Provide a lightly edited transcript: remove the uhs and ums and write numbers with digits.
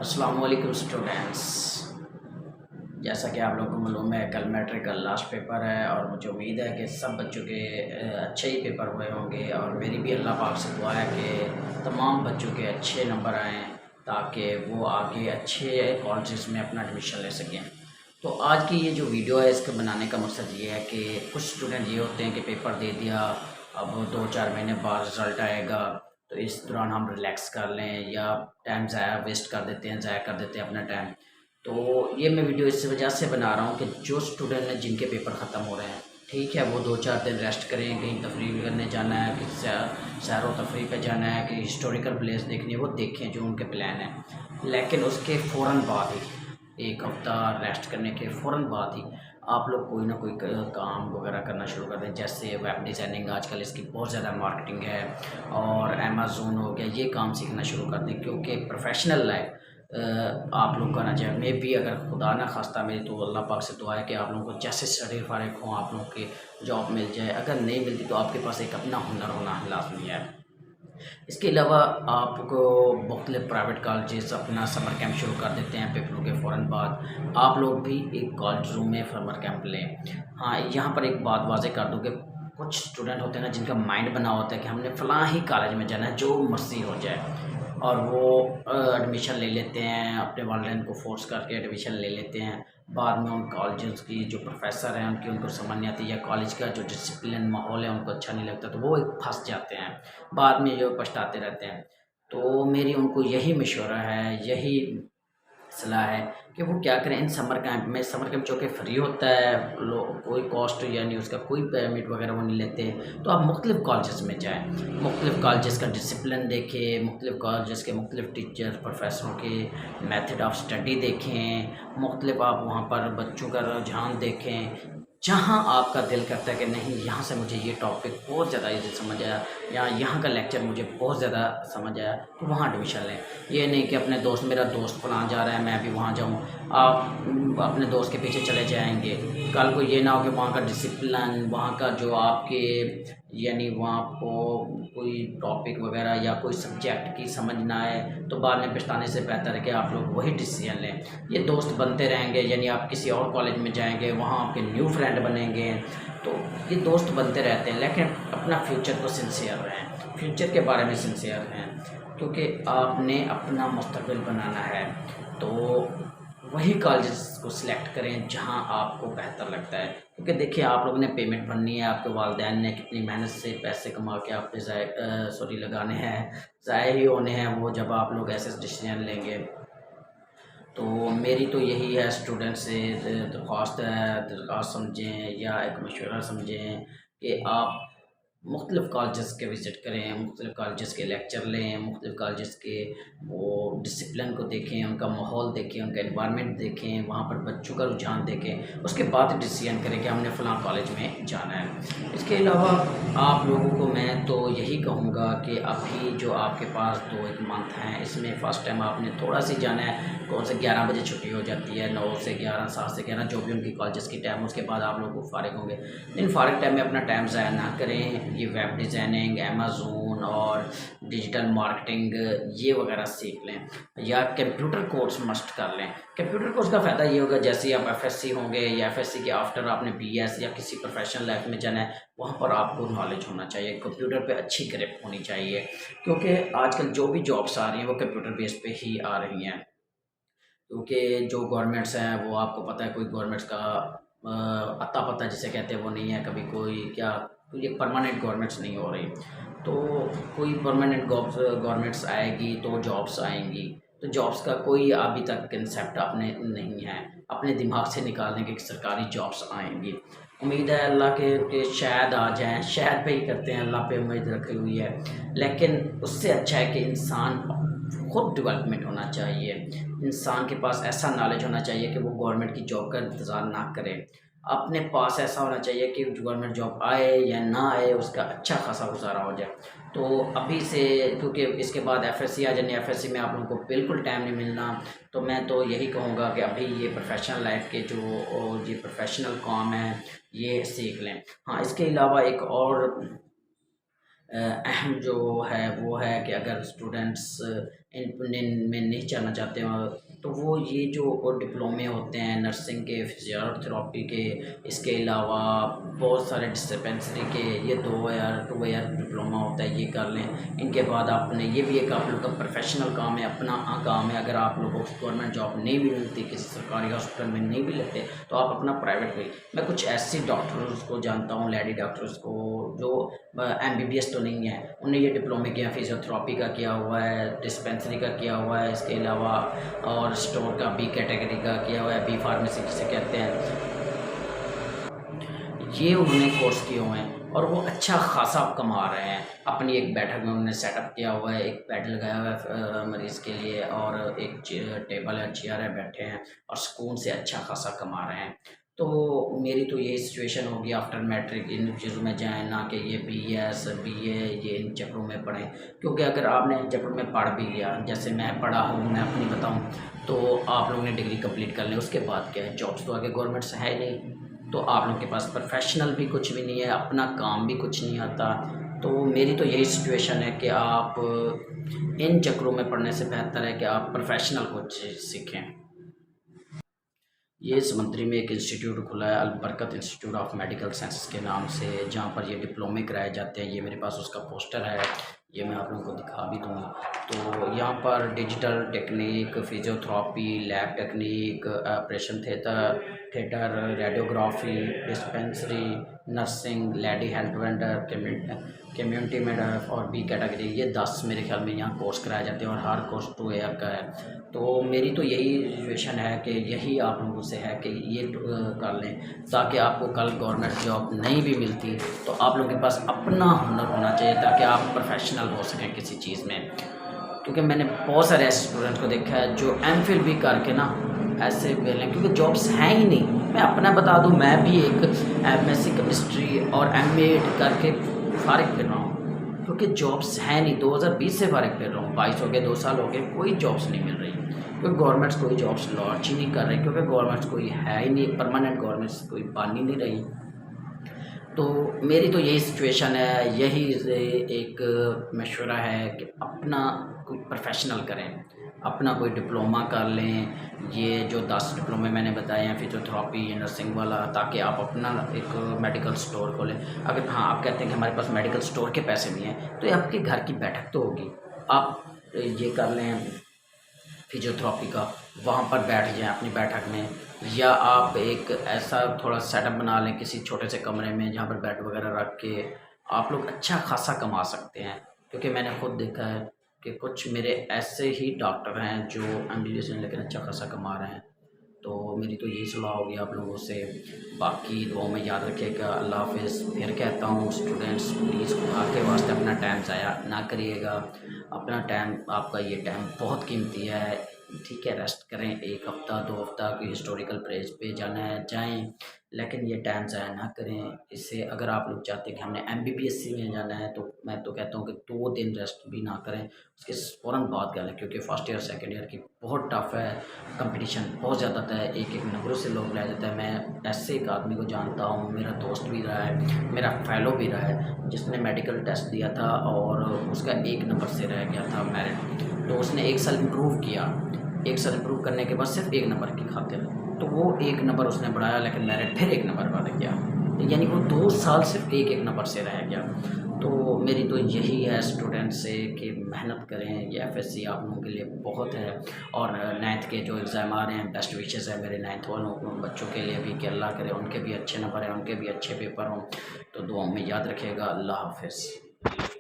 अस्सलाम वालेकुम स्टूडेंट्स। जैसा कि आप लोगों को मालूम है, कल मैट्रिक का लास्ट पेपर है और मुझे उम्मीद है कि सब बच्चों के अच्छे ही पेपर हुए होंगे और मेरी भी अल्लाह पाक से दुआ है कि तमाम बच्चों के अच्छे नंबर आएँ ताकि वो आगे अच्छे कॉलेजेस में अपना एडमिशन ले सकें। तो आज की ये जो वीडियो है, इसके बनाने का मकसद ये है कि कुछ स्टूडेंट ये होते हैं कि पेपर दे दिया, अब 2-4 महीने बाद रिज़ल्ट आएगा, तो इस दौरान हम रिलैक्स कर लें या टाइम ज़ाया वेस्ट कर देते हैं, ज़ाया कर देते हैं अपना टाइम। तो ये मैं वीडियो इस वजह से बना रहा हूँ कि जो स्टूडेंट हैं जिनके पेपर ख़त्म हो रहे हैं, ठीक है, वो 2-4 दिन रेस्ट करें, कहीं तफरीह करने जाना है, कि सैर व तफरीह पे जाना है, कि हिस्टोरिकल प्लेस देखनी है, वो देखें जो उनके प्लान है। लेकिन उसके फ़ौरन बाद ही, 1 हफ़्ता रेस्ट करने के फ़ौरन बाद ही आप लोग कोई ना कोई काम वगैरह करना शुरू कर दें। जैसे वेब डिज़ाइनिंग, आजकल इसकी बहुत ज़्यादा मार्केटिंग है, और अमेज़न हो गया, ये काम सीखना शुरू कर दें, क्योंकि प्रोफेशनल लाइफ आप लोग करना चाहिए। मैं भी, अगर खुदा ना खास्ता, मेरी तो अल्लाह पाक से दुआ है कि आप लोगों को जैसे स्टडी फारिग हों आप लोगों की जॉब मिल जाए। अगर नहीं मिलती तो आपके पास एक अपना हुनर होना लाजमी है। इसके अलावा आपको मुख्तलिफ प्राइवेट कॉलेजेस अपना समर कैंप शुरू कर देते हैं पेपरों के फ़ौरन बाद। आप लोग भी एक कॉलेज रूम में समर कैंप लें। हाँ, यहाँ पर एक बात वाज़ेह कर दूँ कि कुछ स्टूडेंट होते हैं ना, जिनका माइंड बना होता है कि हमने फ़लाँ ही कॉलेज में जाना है, जो मर्ज़ी हो जाए, और वो एडमिशन ले लेते हैं, अपने वालिदैन को फ़ोर्स करके एडमिशन ले लेते हैं। बाद में उन कॉलेजेस की जो प्रोफ़ेसर हैं उनकी उनको समझ नहीं आती, या कॉलेज का जो डिसिप्लिन माहौल है उनको अच्छा नहीं लगता, तो वो एक फँस जाते हैं, बाद में जो पछताते रहते हैं। तो मेरी उनको यही मशवरा है, यही सलाह है कि वो क्या करें, इन समर कैंप में, समर कैंप जो कि फ्री होता है, कोई कॉस्ट यानी उसका कोई पेमेंट वगैरह वो नहीं लेते, तो आप मुख्तलिफ़ कॉलेजेस में जाएँ, मुख्तलिफ़ कॉलेजेस का डिसिप्लिन देखें, मुख्तलिफ़ कॉलेजेस के मुख्तलिफ़ टीचर प्रोफेसरों के मेथड ऑफ स्टडी देखें, मुख्तलिफ़ आप वहाँ पर बच्चों का रुझान देखें। जहाँ आपका दिल करता है कि नहीं, यहाँ से मुझे ये टॉपिक बहुत ज़्यादा ईज़ी समझ आया, या यहाँ का लेक्चर मुझे बहुत ज़्यादा समझ आया, तो वहाँ एडमिशन लें। ये नहीं कि अपने दोस्त, मेरा दोस्त फलाँ जा रहा है मैं भी वहाँ जाऊँ, आप अपने दोस्त के पीछे चले जाएंगे। कल को ये ना हो कि वहाँ का डिसिप्लिन, वहाँ का जो आपके, यानी वहाँ आपको कोई टॉपिक वगैरह या कोई सब्जेक्ट की समझ ना आए, तो बाद में पछताने से बेहतर है कि आप लोग वही डिसीजन लें। ये दोस्त बनते रहेंगे, यानी आप किसी और कॉलेज में जाएंगे, वहाँ आपके न्यू फ्रेंड बनेंगे, तो ये दोस्त बनते रहते हैं। लेकिन अपना फ्यूचर को सिंसियर रहें, फ्यूचर के बारे में सिंसियर रहें, क्योंकि आपने अपना मुस्तकबिल बनाना है। तो वही कॉलेजेस को सिलेक्ट करें जहां आपको बेहतर लगता है, क्योंकि देखिए, आप लोगों ने पेमेंट भरनी है, आपके वालिदैन ने कितनी मेहनत से पैसे कमा के आप पे लगाने हैं, ज़ाया ही होने हैं वो जब आप लोग ऐसे डिसीजन लेंगे। तो मेरी तो यही है स्टूडेंट से दरख्वास्त समझें, या एक मशवरा समझें कि आप मुख्तलिफ़ कॉलेजेस के विज़िट करें, मुख्तलिफ़ कॉलेजेस के लेक्चर लें, मुख्तलिफ़ कॉलेजेस के वो डिसिप्लिन को देखें, उनका माहौल देखें, उनका एनवायरनमेंट देखें, वहाँ पर बच्चों का रुझान देखें, उसके बाद डिसीजन करें कि हमने फ़लाँ कॉलेज में जाना है। इसके अलावा आप लोगों को मैं तो यही कहूँगा कि अभी जो आपके पास 2-1 मंथ हैं, इसमें फ़र्स्ट टाइम आपने थोड़ा सी जाना है, कौन से 11 बजे छुट्टी हो जाती है, 9 से 11, 7 से 11, जो भी उनकी कॉलेजेस की टाइम, उसके बाद आप लोग को फ़ारिग होंगे। इन फ़ारिग टाइम में अपना टाइम ज़ाया ना करें, ये वेब डिज़ाइनिंग, अमेज़न और डिजिटल मार्केटिंग ये वगैरह सीख लें, या कंप्यूटर कोर्स मस्ट कर लें। कंप्यूटर कोर्स का फ़ायदा ये होगा, जैसे ही आप एफएससी होंगे या एफएससी के आफ्टर आपने बीएस या किसी प्रोफेशनल लाइफ में जाना है, वहाँ पर आपको नॉलेज होना चाहिए, कंप्यूटर पे अच्छी ग्रिप होनी चाहिए, क्योंकि आजकल जो भी जॉब्स आ रही हैं वो कंप्यूटर बेस पे ही आ रही हैं। क्योंकि जो गवर्नमेंट्स हैं, वो आपको पता है, कोई गवर्नमेंट्स का अता पता जिसे कहते हैं वो नहीं है, कभी कोई क्या, कोई एक परमानेंट गवर्नमेंट्स नहीं हो रही, तो कोई परमानेंट गवर्नमेंट्स आएगी तो जॉब्स आएंगी, तो जॉब्स का कोई अभी तक कंसेप्ट अपने नहीं है, अपने दिमाग से निकालने के कि सरकारी जॉब्स आएंगी। उम्मीद है अल्लाह के शायद आ जाएं, शायद पे ही करते हैं, अल्लाह पे उम्मीद रखी हुई है। लेकिन उससे अच्छा है कि इंसान खुद डेवलपमेंट होना चाहिए, इंसान के पास ऐसा नॉलेज होना चाहिए कि वो गवर्नमेंट की जॉब का इंतज़ार ना करे। अपने पास ऐसा होना चाहिए कि गवर्नमेंट जॉब आए या ना आए, उसका अच्छा खासा गुजारा हो जाए। तो अभी से, क्योंकि इसके बाद एफएससी आ जानी, एफएससी में आप लोगों को बिल्कुल टाइम नहीं मिलना, तो मैं तो यही कहूँगा कि अभी ये प्रोफेशनल लाइफ के जो ये प्रोफेशनल काम है, ये सीख लें। हाँ, इसके अलावा एक और अहम जो है वो है कि अगर स्टूडेंट्स इन में नहीं जाना चाहते हो तो वो ये जो डिप्लोमे होते हैं नर्सिंग के, फिजियोथेरेपी के, इसके अलावा बहुत सारे डिस्पेंसरी के, ये 2 ईयर डिप्लोमा होता है, ये कर लें। इनके बाद आपने ये भी एक आप लोग का प्रोफेशनल काम है, अपना काम है। अगर आप लोगों को गवर्नमेंट जॉब नहीं भी मिलती, किसी सरकारी हॉस्पिटल में नहीं भी लगते, तो आप अपना प्राइवेट भी। मैं कुछ ऐसी डॉक्टर्स को जानता हूँ, लेडी डॉक्टर्स को, जो MBBS तो नहीं है, उन्हें ये डिप्लोमे किया, फिजियोथेरेपी का किया हुआ है, डिस्पेंसरी का किया हुआ है, इसके अलावा और स्टोर का B कैटेगरी का किया हुआ है, B फार्मेसी जिसे कहते हैं, ये उन्होंने कोर्स किए हुए हैं और वो अच्छा खासा कमा रहे हैं। अपनी एक बैठक में उन्होंने सेटअप किया हुआ है, एक बेड लगाया हुआ है मरीज़ के लिए, और एक टेबल है, चेयर है, बैठे हैं और सुकून से अच्छा खासा कमा रहे हैं। तो मेरी तो यही सिचुएशन होगी, आफ्टर मैट्रिक इन चीज़ों में जाएँ, ना कि ये BS BA ये इन चक्रों में पढ़ें। क्योंकि अगर आपने इन चक्रों में पढ़ भी लिया, जैसे मैं पढ़ा हूँ, मैं अपनी बताऊँ, तो आप लोगों ने डिग्री कंप्लीट कर ली, उसके बाद क्या है, जॉब्स तो आगे गवर्नमेंट से है नहीं, तो आप लोगों के पास प्रोफेशनल भी कुछ भी नहीं है, अपना काम भी कुछ नहीं आता। तो मेरी तो यही सिचुएशन है कि आप इन चक्रों में पढ़ने से बेहतर है कि आप प्रोफेशनल कुछ सीखें। ये समंदरी में एक इंस्टीट्यूट खुला है, अलबरकत इंस्टीट्यूट ऑफ मेडिकल साइंसेस के नाम से, जहाँ पर ये डिप्लोमे कराए जाते हैं। ये मेरे पास उसका पोस्टर है, ये मैं आप लोगों को दिखा भी दूँगा। तो यहाँ पर digital technique, physiotherapy, lab technique, operation theatre, radiography, dispensary, nursing, lady health vendor, community मेडर और B कैटेगरी, ये 10 मेरे ख्याल में यहाँ कोर्स कराए जाते हैं और हर कोर्स 2 ईयर का है। तो मेरी तो यही सिचुएशन है कि यही आप लोगों से है कि ये कर लें, ताकि आपको कल गवर्नमेंट जॉब नहीं भी मिलती तो आप लोगों के पास अपना हुनर होना चाहिए, ताकि आप प्रोफेशनल हो सकें किसी चीज़ में। क्योंकि मैंने बहुत सारे ऐसे स्टूडेंट्स को देखा है जो MPhil भी करके ना ऐसे बेल हैं, क्योंकि जॉब्स हैं ही नहीं। मैं अपना बता दूं, मैं भी एक MSc केमिस्ट्री और MA करके फारिग फिर रहा हूँ, क्योंकि जॉब्स हैं नहीं। 2020 से फारिग फिर रहा हूँ, 22 हो गए, 2 साल हो गए, कोई जॉब्स नहीं मिल रही, क्योंकि गवर्नमेंट्स कोई जॉब्स लॉन्च ही नहीं कर रही, क्योंकि गवर्नमेंट्स कोई है ही नहीं, परमानेंट गवर्नमेंट्स कोई बन ही नहीं रही। तो मेरी तो यही सिचुएशन है, यही एक मशवरा है कि अपना कोई प्रोफेशनल करें, अपना कोई डिप्लोमा कर लें, ये जो 10 डिप्लोमे मैंने बताए हैं, फिजियोथेरेपी, नर्सिंग वाला, ताकि आप अपना एक मेडिकल स्टोर खोलें। अगर हाँ, आप कहते हैं कि हमारे पास मेडिकल स्टोर के पैसे नहीं हैं, तो ये आपके घर की बैठक तो होगी, आप ये कर लें फिजियोथेरेपी का, वहाँ पर बैठ जाएं अपनी बैठक में, या आप एक ऐसा थोड़ा सेटअप बना लें किसी छोटे से कमरे में, जहाँ पर बेड वगैरह रख के आप लोग अच्छा खासा कमा सकते हैं। क्योंकि मैंने खुद देखा है कि कुछ मेरे ऐसे ही डॉक्टर हैं जो MBBS में लेकिन अच्छा खासा कमा रहे हैं। तो मेरी तो यही सलाह होगी आप लोगों से। बाकी दुआओं में याद रखिएगा। अल्लाह हाफ़िज़। फिर कहता हूँ स्टूडेंट्स, प्लीज़ खुदा के वास्ते अपना टाइम ज़ाया ना करिएगा। अपना टाइम, आपका ये टाइम बहुत कीमती है, ठीक है, रेस्ट करें, 1 हफ़्ता 2 हफ़्ता कोई हिस्टोरिकल प्लेस पे जाना है जाएँ, लेकिन ये टाइम ज़ाया ना करें। इससे अगर आप लोग चाहते हैं कि हमने MBBS में जाना है, तो मैं तो कहता हूँ कि 2 दिन रेस्ट भी ना करें, उसके फ़ौरन बाद करें, क्योंकि फर्स्ट ईयर सेकंड ईयर की बहुत टफ है, कंपटीशन बहुत ज़्यादा है, एक नंबरों से लोग रह जाता है। मैं ऐसे एक आदमी को जानता हूँ, मेरा दोस्त भी रहा है, मेरा फेलो भी रहा है, जिसने मेडिकल टेस्ट दिया था और उसका 1 नंबर से रह गया था मेरिट। तो उसने 1 साल इम्प्रूव किया, 1 साल इम्प्रूव करने के बाद सिर्फ 1 नंबर की खातिर, तो वो 1 नंबर उसने बढ़ाया, लेकिन मेरिट फिर 1 नंबर बढ़ गया, यानी वो 2 साल सिर्फ एक नंबर से रह गया। तो मेरी तो यही है स्टूडेंट से कि मेहनत करें, ये FSC आप लोगों के लिए बहुत है। और 9th के जो एग्ज़ाम आ रहे हैं, बेस्ट विशेस है मेरे 9th वालों बच्चों के लिए भी कि अल्लाह करे उनके भी अच्छे नंबर हैं, उनके भी अच्छे पेपर हों। तो दुआओं में याद रखिएगा। अल्लाह हाफ़िज़।